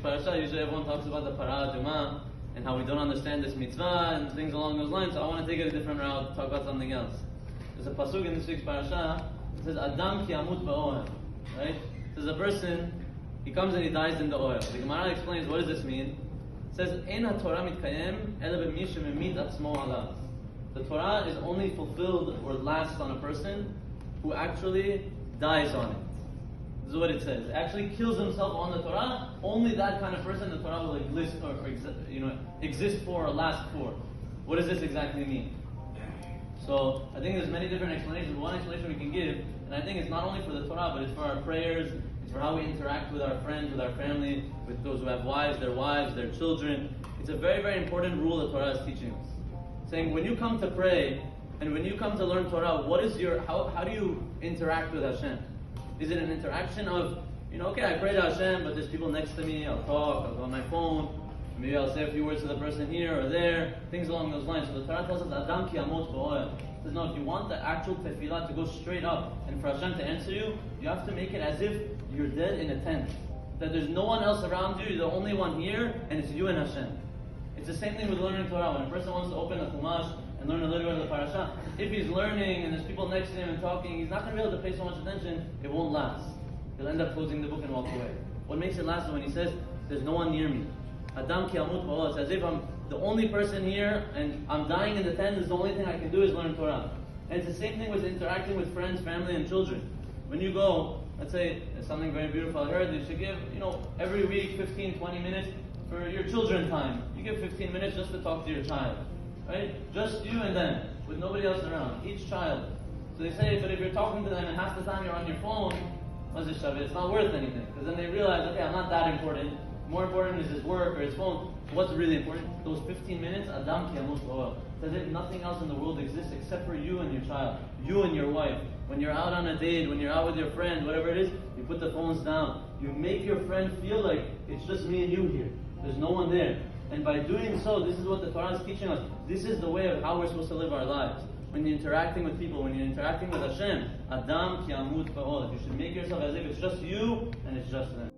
week's parasha, usually everyone talks about the Parah Adumah and how we don't understand this mitzvah and things along those lines. So I want to take it a different route, talk about something else. There's a pasuk in this week's parasha. It says, Adam ki amut ba'ohel. Right? It says a person, he comes and he dies in the oil. The Gemara explains, what does this mean? It says, Ein ha-Torah mitkayem ela b'mi shememit atzmo alav. The Torah is only fulfilled or lasts on a person who actually dies on it. This is what it says. It actually kills himself on the Torah. Only that kind of person the Torah will exist for or last for. What does this exactly mean? So I think there's many different explanations. One explanation we can give, and I think it's not only for the Torah, but it's for our prayers, it's for how we interact with our friends, with our family, with those who have wives, their children. It's a very, very important rule the Torah is teaching us. Saying when you come to pray and when you come to learn Torah, how do you interact with Hashem? Is it an interaction of, okay, I pray to Hashem, but there's people next to me, I'll talk, I'll go on my phone, maybe I'll say a few words to the person here or there, things along those lines. So the Torah tells us, Adam ki amot ba'ohel. It says, no, if you want the actual tefillah to go straight up and for Hashem to answer you, you have to make it as if you're dead in a tent. That there's no one else around you, you're the only one here, and it's you and Hashem. It's the same thing with learning Torah. When a person wants to open the Chumash and learn a little bit of the parasha, if he's learning and there's people next to him and talking, he's not going to be able to pay so much attention, it won't last. He'll end up closing the book and walk away. What makes it last is when he says, there's no one near me. Adam ki amut ba'ohel. It's as if I'm the only person here and I'm dying in the tent, the only thing I can do is learn Torah. And it's the same thing with interacting with friends, family, and children. When you go, let's say, it's something very beautiful I heard, you should give, every week 15, 20 minutes for your children time. You give 15 minutes just to talk to your child. Right? Just you and them, with nobody else around, each child. So they say, but if you're talking to them and half the time you're on your phone, it's not worth anything. Because then they realize, okay, I'm not that important. More important is his work or his phone. So what's really important? Those 15 minutes, Adam ki amut ba'ohel. As if nothing else in the world exists except for you and your child, you and your wife. When you're out on a date, when you're out with your friend, whatever it is, you put the phones down. You make your friend feel like it's just me and you here. There's no one there. And by doing so, this is what the Torah is teaching us. This is the way of how we're supposed to live our lives. When you're interacting with people, when you're interacting with Hashem, Adam ki amut ba'ohel. You should make yourself as if it's just you and it's just them.